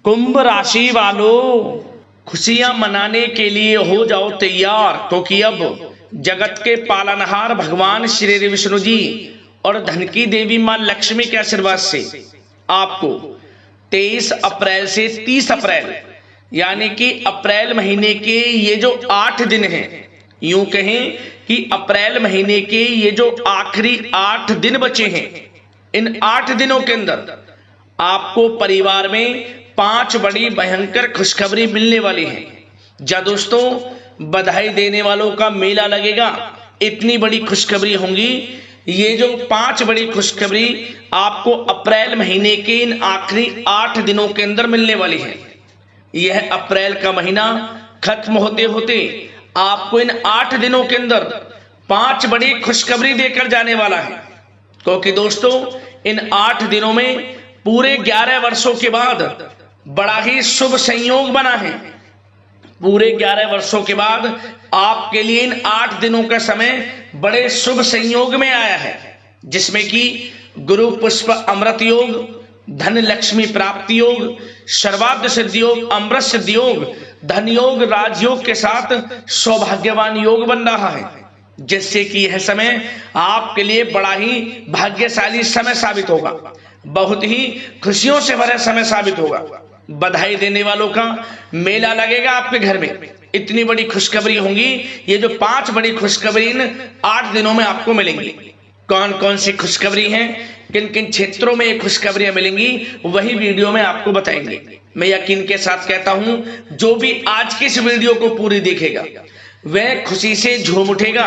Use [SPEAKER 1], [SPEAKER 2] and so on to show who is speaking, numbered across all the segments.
[SPEAKER 1] कुंभ राशि वालों, खुशियां मनाने के लिए हो जाओ तैयार, क्योंकि अब जगत के पालनहार भगवान श्री विष्णु जी और धन की देवी मां लक्ष्मी के आशीर्वाद से आपको 23 अप्रैल से 30 अप्रैल यानी कि अप्रैल महीने के ये जो 8 दिन हैं, यूं कहें कि अप्रैल महीने के ये जो आखिरी 8 दिन बचे हैं, इन 8 दिनों के अंदर आपको परिवार में 5 बड़ी भयंकर खुशखबरी मिलने वाली है। जा दोस्तों, बधाई देने वालों का मेला लगेगा। इतनी बड़ी खुशखबरी होंगी। ये जो 5 बड़ी खुशखबरी आपको अप्रैल महीने के इन आखिरी 8 दिनों के अंदर मिलने वाली है। यह अप्रैल का महीना खत्म होते होते आपको इन 8 दिनों के अंदर 5 बड़ी खुशखबरी देकर जाने वाला है। क्योंकि दोस्तों, इन 8 दिनों में पूरे 11 वर्षों के बाद बड़ा ही शुभ संयोग बना है। पूरे 11 वर्षों के बाद आपके लिए इन 8 दिनों का समय बड़े शुभ संयोग में आया है, जिसमें कि गुरु पुष्प अमृत योग, धन लक्ष्मी प्राप्ति योग, सर्वार्थ सिद्धि योग, अमृत सिद्धि योग, धन योग, राजयोग के साथ सौभाग्यवान योग बन रहा है, जिससे कि यह समय आपके लिए बड़ा ही भाग्यशाली समय साबित होगा। बहुत ही खुशियों से भरा समय साबित होगा। बधाई देने वालों का मेला लगेगा आपके घर में। इतनी बड़ी खुशखबरी होंगी। ये जो 5 बड़ी खुशखबरी इन 8 दिनों में आपको मिलेंगी। कौन कौन सी खुशखबरी हैं, किन किन क्षेत्रों में ये खुशखबरियां मिलेंगी, वही वीडियो में आपको बताएंगे। मैं यकीन के साथ कहता हूं, जो भी आज की इस वीडियो को पूरी देखेगा वह खुशी से झूम उठेगा।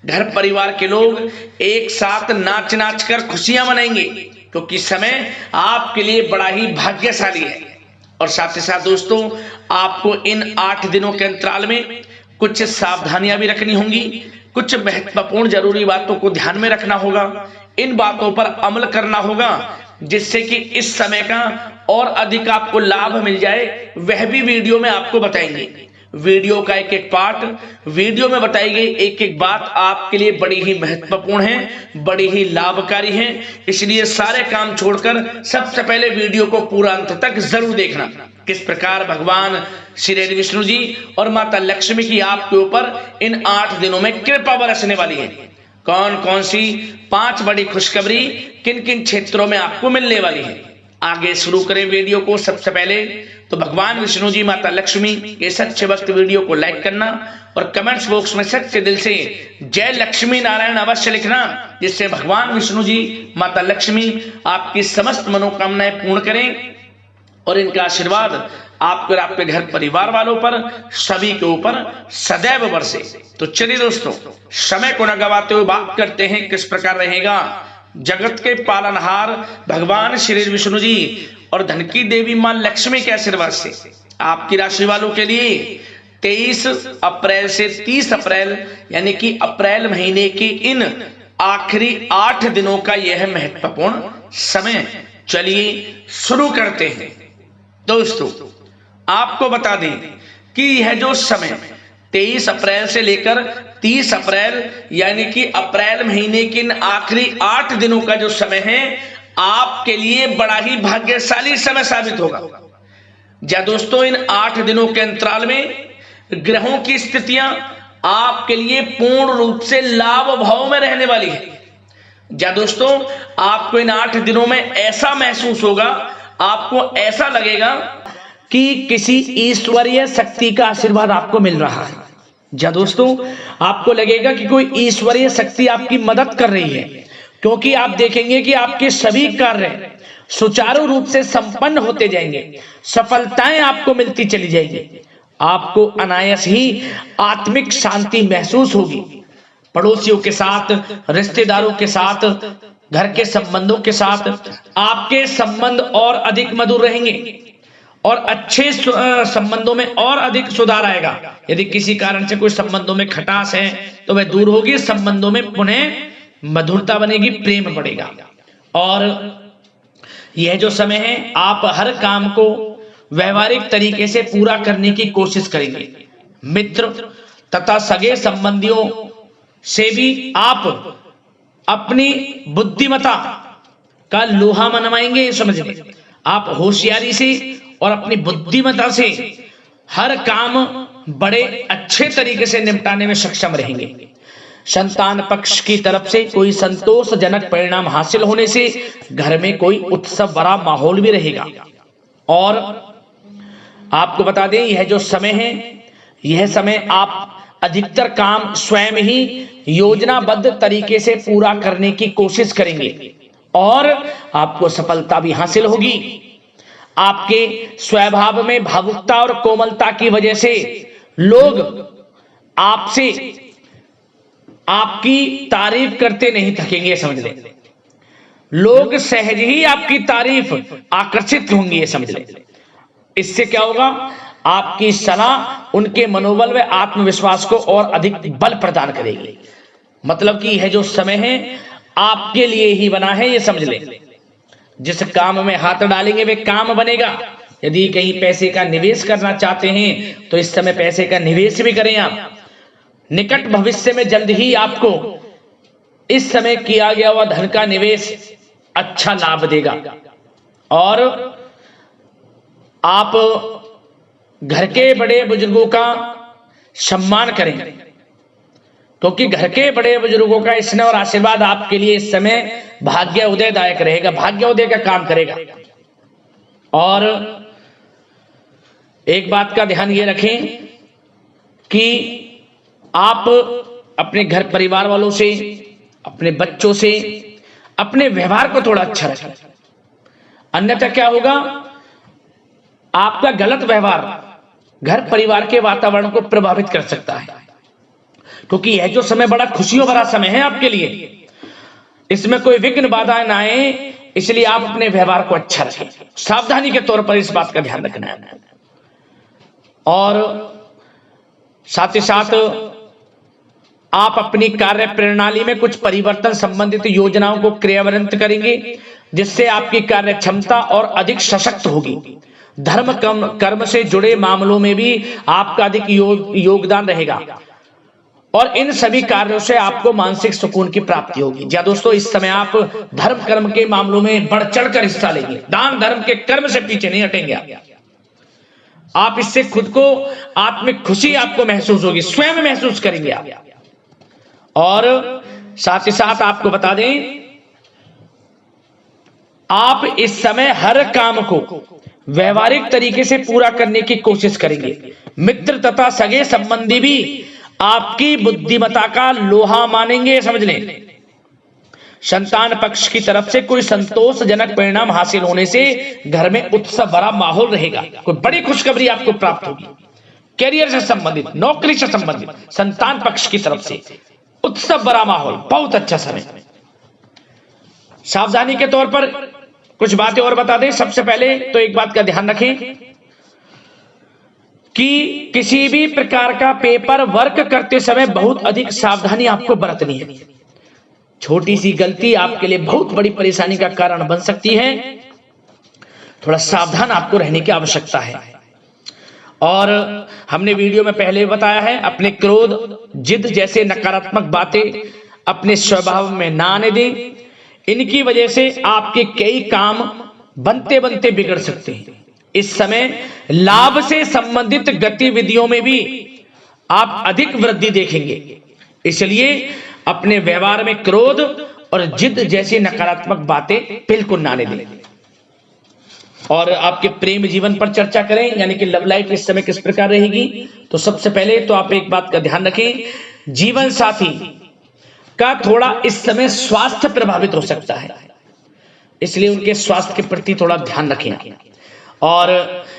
[SPEAKER 1] घर परिवार के लोग एक साथ नाच नाच कर खुशियां मनाएंगे, क्योंकि समय आपके लिए बड़ा ही भाग्यशाली है। और साथ ही साथ दोस्तों, आपको इन 8 दिनों के अंतराल में कुछ सावधानियां भी रखनी होंगी। कुछ महत्वपूर्ण जरूरी बातों को ध्यान में रखना होगा। इन बातों पर अमल करना होगा, जिससे कि इस समय का और अधिक आपको लाभ मिल जाए, वह भी वीडियो में आपको बताएंगे। वीडियो का एक एक पार्ट, वीडियो में बताई गई एक एक बात आपके लिए बड़ी ही महत्वपूर्ण है, बड़ी ही लाभकारी है। इसलिए सारे काम छोड़कर सबसे पहले वीडियो को पूरा अंत तक जरूर देखना। किस प्रकार भगवान श्री विष्णु जी और माता लक्ष्मी की आपके ऊपर इन 8 दिनों में कृपा बरसने वाली है। कौन कौन सी 5 बड़ी खुशखबरी किन किन क्षेत्रों में आपको मिलने वाली है। आगे शुरू करें वीडियो को। सबसे पहले तो भगवान विष्णु जी, माता लक्ष्मी के सच्चे भक्त वीडियो को लाइक करना और कमेंट्स बॉक्स में सच्चे दिल से जय लक्ष्मी नारायण अवश्य लिखना, जिससे भगवान विष्णु जी, माता लक्ष्मी आपकी समस्त मनोकामनाएं पूर्ण करें और इनका आशीर्वाद आपके और आपके घर परिवार वालों पर, सभी के ऊपर सदैव बरसे। तो चलिए दोस्तों, समय को न गवाते हुए बात करते हैं किस प्रकार रहेगा जगत के पालनहार भगवान श्री विष्णु जी और धन की देवी मां लक्ष्मी के आशीर्वाद से आपकी राशि वालों के लिए 23 अप्रैल से 30 अप्रैल यानी कि अप्रैल महीने के इन आखिरी 8 दिनों का यह महत्वपूर्ण समय। चलिए शुरू करते हैं। दोस्तों, आपको बता दें कि यह जो समय 23 अप्रैल से लेकर 30 अप्रैल यानी कि अप्रैल महीने के इन आखिरी 8 दिनों का जो समय है, आपके लिए बड़ा ही भाग्यशाली समय साबित होगा। जा दोस्तों, इन 8 दिनों के अंतराल में ग्रहों की स्थितियां आपके लिए पूर्ण रूप से लाभ भाव में रहने वाली है। जा दोस्तों, आपको इन 8 दिनों में ऐसा महसूस होगा, आपको ऐसा लगेगा कि किसी ईश्वरीय शक्ति का आशीर्वाद आपको मिल रहा है। जा दोस्तों, आपको लगेगा कि कोई ईश्वरीय शक्ति आपकी मदद कर रही है, क्योंकि आप देखेंगे कि आपके सभी कार्य सुचारू रूप से संपन्न होते जाएंगे, सफलताएं आपको मिलती चली जाएंगी। आपको अनायास ही आत्मिक शांति महसूस होगी। पड़ोसियों के साथ, रिश्तेदारों के साथ, घर के संबंधों के साथ आपके संबंध और अधिक मधुर रहेंगे और अच्छे संबंधों में और अधिक सुधार आएगा। यदि किसी कारण से कोई संबंधों में खटास है तो वह दूर होगी, संबंधों में पुनः मधुरता बनेगी, प्रेम बढ़ेगा। और यह जो समय है, आप हर काम को व्यवहारिक तरीके से पूरा करने की कोशिश करेंगे। मित्र तथा सगे संबंधियों से भी आप अपनी बुद्धिमत्ता का लोहा मनवाएंगे। समझ लें, आप होशियारी से और अपनी बुद्धिमत्ता से हर काम बड़े अच्छे तरीके से निपटाने में सक्षम रहेंगे। संतान पक्ष की तरफ से कोई संतोषजनक परिणाम हासिल होने से घर में कोई उत्सव भरा माहौल भी रहेगा। और आपको बता दें, यह जो समय है, यह समय आप अधिकतर काम स्वयं ही योजनाबद्ध तरीके से पूरा करने की कोशिश करेंगे और आपको सफलता भी हासिल होगी। आपके स्वभाव में भावुकता और कोमलता की वजह से लोग आपसे आपकी तारीफ करते नहीं थकेंगे, समझ लें। लोग सहज ही आपकी तारीफ आकर्षित होंगी, ये समझ लें। इससे क्या होगा, आपकी सलाह उनके मनोबल व आत्मविश्वास को और अधिक बल प्रदान करेगी। मतलब कि यह जो समय है आपके लिए ही बना है, ये समझ लें। जिस काम में हाथ डालेंगे वे काम बनेगा। यदि कहीं पैसे का निवेश करना चाहते हैं तो इस समय पैसे का निवेश भी करें आप। निकट भविष्य में जल्द ही आपको इस समय किया गया हुआ धन का निवेश अच्छा लाभ देगा। और आप घर के बड़े बुजुर्गों का सम्मान करें, क्योंकि घर के बड़े बुजुर्गों का स्नेह और आशीर्वाद आपके लिए इस समय भाग्य उदयदायक रहेगा, भाग्य उदय का काम करेगा। और एक बात का ध्यान ये रखें कि आप अपने घर परिवार वालों से, अपने बच्चों से अपने व्यवहार को थोड़ा अच्छा रखें। अन्यथा क्या होगा, आपका गलत व्यवहार घर परिवार के वातावरण को प्रभावित कर सकता है। क्योंकि यह जो समय बड़ा खुशियों भरा समय है आपके लिए, इसमें कोई विघ्न बाधाएं ना आए, इसलिए आप अपने व्यवहार को अच्छा रखें। सावधानी के तौर पर इस बात का ध्यान रखना है। और साथ ही साथ आप अपनी कार्य प्रणाली में कुछ परिवर्तन संबंधित योजनाओं को क्रियान्वित करेंगे, जिससे आपकी कार्य क्षमता और अधिक सशक्त होगी। धर्म कर्म से जुड़े मामलों में भी आपका अधिक योगदान रहेगा और इन सभी कार्यों से आपको मानसिक सुकून की प्राप्ति होगी। जी दोस्तों, इस समय आप धर्म कर्म के मामलों में बढ़ चढ़कर हिस्सा लेंगे। दान धर्म के कर्म से पीछे नहीं हटेंगे आप। इससे खुद को आत्मिक खुशी आपको महसूस होगी, स्वयं महसूस करेंगे आप। और साथ ही साथ आपको बता दें, आप इस समय हर काम को व्यवहारिक तरीके से पूरा करने की कोशिश करेंगे। मित्र तथा सगे संबंधी भी आपकी बुद्धिमत्ता का लोहा मानेंगे, समझ लें। संतान पक्ष की तरफ से कोई संतोषजनक परिणाम हासिल होने से घर में उत्सव भरा माहौल रहेगा। कोई बड़ी खुशखबरी आपको प्राप्त होगी। कैरियर से संबंधित, नौकरी से संबंधित, संतान पक्ष की तरफ से उत्सव भरा माहौल, बहुत अच्छा समय। सावधानी के तौर पर कुछ बातें और बता दें। सबसे पहले तो एक बात का ध्यान रखें कि किसी भी प्रकार का पेपर वर्क करते समय बहुत अधिक सावधानी आपको बरतनी है। छोटी सी गलती आपके लिए बहुत बड़ी परेशानी का कारण बन सकती है। थोड़ा सावधान आपको रहने की आवश्यकता है। और हमने वीडियो में पहले बताया है, अपने क्रोध, जिद जैसे नकारात्मक बातें अपने स्वभाव में ना आने दें। इनकी वजह से आपके कई काम बनते बनते बिगड़ सकते हैं। इस समय लाभ से संबंधित गतिविधियों में भी आप अधिक वृद्धि देखेंगे। इसलिए अपने व्यवहार में क्रोध और जिद जैसी नकारात्मक बातें बिल्कुल ना आने दें। और आपके प्रेम जीवन पर चर्चा करें, यानी कि लव लाइफ इस समय किस प्रकार रहेगी। तो सबसे पहले तो आप एक बात का ध्यान रखें, जीवन साथी का थोड़ा इस समय स्वास्थ्य प्रभावित हो सकता है, इसलिए उनके स्वास्थ्य के प्रति थोड़ा ध्यान रखें। और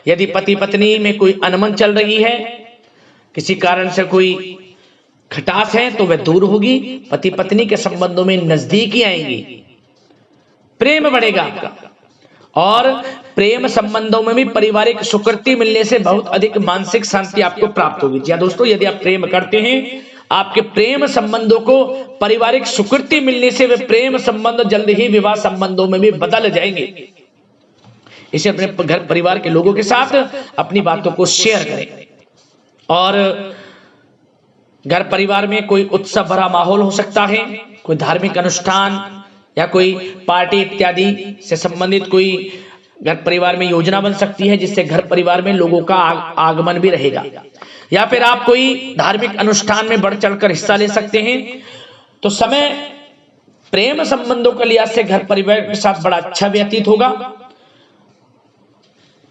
[SPEAKER 1] यदि पति पत्नी में कोई अनबन चल रही है, किसी कारण से कोई खटास है, तो वह दूर होगी। पति पत्नी के संबंधों में नजदीकी आएंगी, प्रेम बढ़ेगा आपका। और प्रेम संबंधों में भी पारिवारिक स्वीकृति मिलने से बहुत अधिक मानसिक शांति आपको प्राप्त होगी। जी दोस्तों, यदि आप प्रेम करते हैं, आपके प्रेम संबंधों को पारिवारिक स्वीकृति मिलने से वे प्रेम संबंध जल्द ही विवाह संबंधों में भी बदल जाएंगे। इसे अपने घर परिवार के लोगों के साथ अपनी बातों को शेयर करें। और घर परिवार में कोई उत्सव भरा माहौल हो सकता है, कोई धार्मिक अनुष्ठान या कोई पार्टी इत्यादि से संबंधित कोई घर परिवार में योजना बन सकती है जिससे घर परिवार में लोगों का आगमन भी रहेगा, या फिर आप कोई धार्मिक अनुष्ठान में बढ़ चढ़कर हिस्सा ले सकते हैं। तो समय प्रेम संबंधों के लिहाज से घर परिवार के साथ बड़ा अच्छा व्यतीत होगा।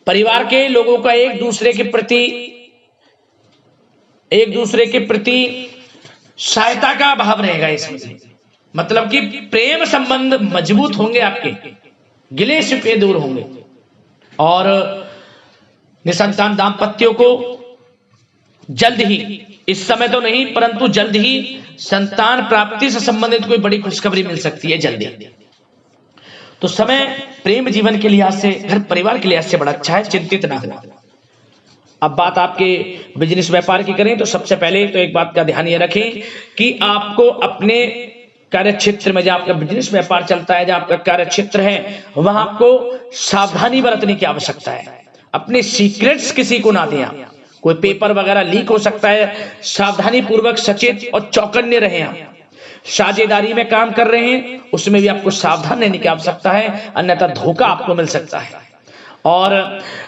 [SPEAKER 1] परिवार के लोगों का एक दूसरे के प्रति सहायता का भाव रहेगा इसमें, मतलब कि प्रेम संबंध मजबूत होंगे, आपके गिले शिकवे दूर होंगे। और निसंतान दाम्पत्यों को जल्द ही, इस समय तो नहीं परंतु जल्द ही संतान प्राप्ति से संबंधित कोई बड़ी खुशखबरी मिल सकती है जल्दी। तो समय प्रेम जीवन के लिहाज से, घर परिवार के लिहाज से बड़ा अच्छा है, चिंतित ना हो। अब बात आपके बिजनेस व्यापार की करें तो सबसे पहले तो एक बात का ध्यान ये रखें कि आपको अपने कार्य क्षेत्र में, जहां आपका बिजनेस व्यापार चलता है, जहां आपका कार्य क्षेत्र है, वहां आपको सावधानी बरतने की आवश्यकता है। अपने सीक्रेट्स किसी को ना दें। कोई पेपर वगैरह लीक हो सकता है, सावधानी पूर्वक सचेत और चौकन्ने रहें। आप साझेदारी में काम कर रहे हैं उसमें भी आपको सावधान रहने की आवश्यकता है, अन्यथा धोखा आपको मिल सकता है। और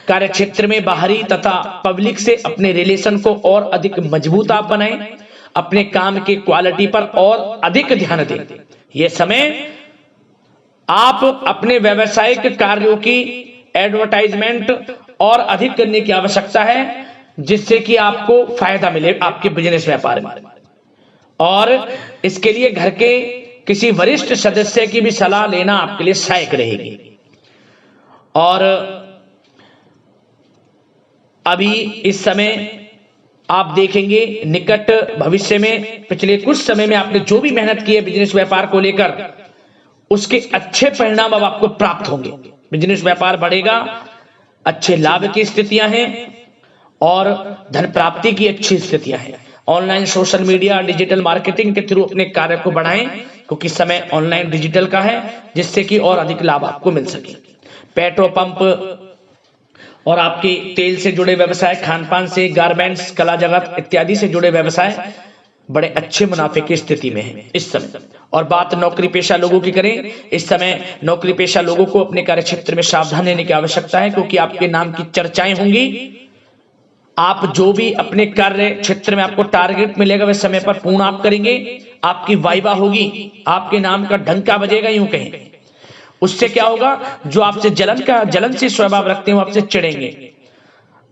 [SPEAKER 1] कार्य क्षेत्र में बाहरी तथा पब्लिक से अपने रिलेशन को और अधिक मजबूत आप बनाएं। अपने काम की क्वालिटी पर और अधिक ध्यान दें। यह समय आप अपने व्यावसायिक कार्यों की एडवर्टाइजमेंट और अधिक करने की आवश्यकता है, जिससे कि आपको फायदा मिले आपके बिजनेस व्यापार में। और इसके लिए घर के किसी वरिष्ठ सदस्य की भी सलाह लेना आपके लिए सहायक रहेगी। और अभी इस समय आप देखेंगे निकट भविष्य में, पिछले कुछ समय में आपने जो भी मेहनत की है बिजनेस व्यापार को लेकर, उसके अच्छे परिणाम अब आपको प्राप्त होंगे। बिजनेस व्यापार बढ़ेगा, अच्छे लाभ की स्थितियां हैं और धन प्राप्ति की अच्छी स्थितियां हैं। Online social media digital marketing के थ्रू अपने कार्य को बढ़ाएं, क्योंकि समय ऑनलाइन डिजिटल का है, जिससे कि और अधिक लाभ आपको मिल सके। पेट्रोल पंप और आपके तेल से जुड़े व्यवसाय, खान पान से, गारमेंट्स, कला जगत इत्यादि से जुड़े व्यवसाय बड़े अच्छे मुनाफे की स्थिति में है इस समय। और बात नौकरी पेशा लोगों की करें, इस समय नौकरी पेशा लोगों को अपने कार्य क्षेत्र में सावधान रहने की आवश्यकता है, क्योंकि आपके नाम की चर्चाएं होंगी। आप जो भी अपने कार्य क्षेत्र में आपको टारगेट मिलेगा वह समय पर पूर्ण आप करेंगे। आपकी वाइवा होगी, आपके नाम का डंका बजेगा, यूं कहें। उससे क्या होगा, जो आपसे जलन से स्वभाव रखते हैं वो आपसे चिढ़ेंगे,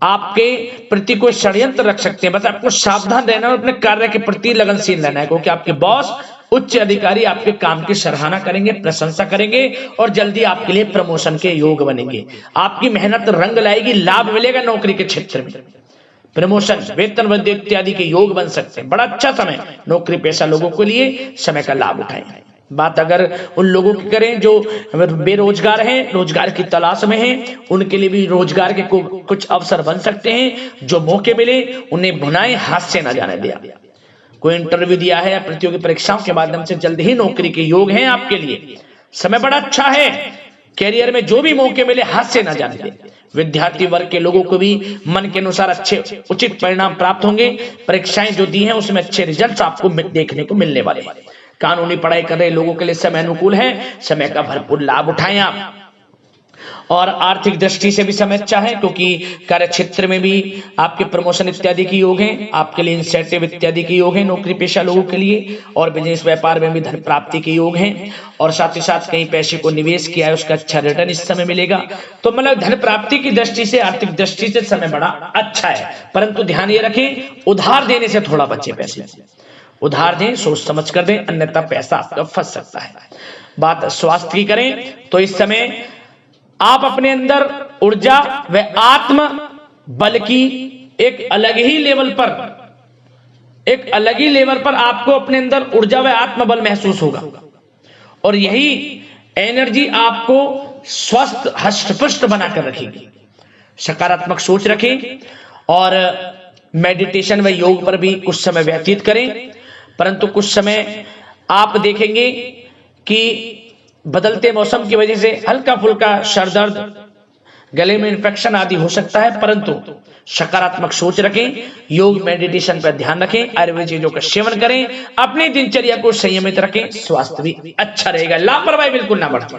[SPEAKER 1] आपके प्रति कोई षड्यंत्र रख सकते हैं। बस आपको सावधान रहना और अपने कार्य के प्रति लगनशील रहना है, क्योंकि आपके बॉस, उच्च अधिकारी आपके काम की सराहना करेंगे, प्रशंसा करेंगे और जल्दी आपके लिए प्रमोशन के योग बनेंगे। आपकी मेहनत रंग लाएगी, लाभ मिलेगा नौकरी के क्षेत्र में, प्रमोशन, वेतन वृद्धि इत्यादि के योग बन सकते हैं। बड़ा अच्छा समय नौकरी पेशा लोगों के लिए, समय का लाभ उठाएं। बात अगर उन लोगों की करें जो बेरोजगार हैं, रोजगार की तलाश में हैं, उनके लिए भी रोजगार के कुछ अवसर बन सकते हैं। जो मौके मिले उन्हें भुनाएं, हाथ से ना जाने दिया। कोई इंटरव्यू दिया है या प्रतियोगी परीक्षाओं के माध्यम से जल्द ही नौकरी के योग हैं आपके लिए। समय बड़ा अच्छा है, कैरियर में जो भी मौके मिले हाथ से ना जाने दें। विद्यार्थी वर्ग के लोगों को भी मन के अनुसार अच्छे उचित परिणाम प्राप्त होंगे। परीक्षाएं जो दी हैं उसमें अच्छे रिजल्ट आपको देखने को मिलने वाले हैं। कानूनी पढ़ाई कर रहे लोगों के लिए समय अनुकूल है, समय का भरपूर लाभ उठाएं आप। और आर्थिक दृष्टि से भी समय अच्छा है, क्योंकि कार्य क्षेत्र में भी आपके प्रमोशन इत्यादि के योग हैं, आपके लिए इंसेंटिव इत्यादि के योग हैं नौकरी पेशा लोगों के लिए। और बिजनेस व्यापार में भी धन प्राप्ति के योग हैं, और साथ ही साथ कहीं पैसे को निवेश किया है उसका अच्छा रिटर्न इस समय मिलेगा। तो मतलब धन प्राप्ति की दृष्टि से, आर्थिक दृष्टि से समय बड़ा अच्छा है। परंतु ध्यान ये रखें, उधार देने से थोड़ा बचे। पैसे उधार दें, सोच समझ कर दें, अन्यथा पैसा आपका फंस सकता है। बात स्वास्थ्य की करें तो इस समय आप अपने अंदर ऊर्जा व आत्म बल की एक अलग ही लेवल पर आपको अपने अंदर ऊर्जा व आत्म बल महसूस होगा। और यही एनर्जी आपको स्वस्थ हष्ट-पुष्ट बनाकर रखेगी। सकारात्मक सोच रखें और मेडिटेशन व योग पर भी कुछ समय व्यतीत करें। परंतु कुछ समय आप देखेंगे कि बदलते मौसम की वजह से हल्का फुल्का सर दर्द, गले में इंफेक्शन आदि हो सकता है, परंतु सकारात्मक सोच रखें, योग मेडिटेशन पर ध्यान रखें, आयुर्वेद चीजों का सेवन करें, अपनी दिनचर्या को संयमित रखें, स्वास्थ्य भी अच्छा रहेगा। लापरवाही बिल्कुल ना बरतें।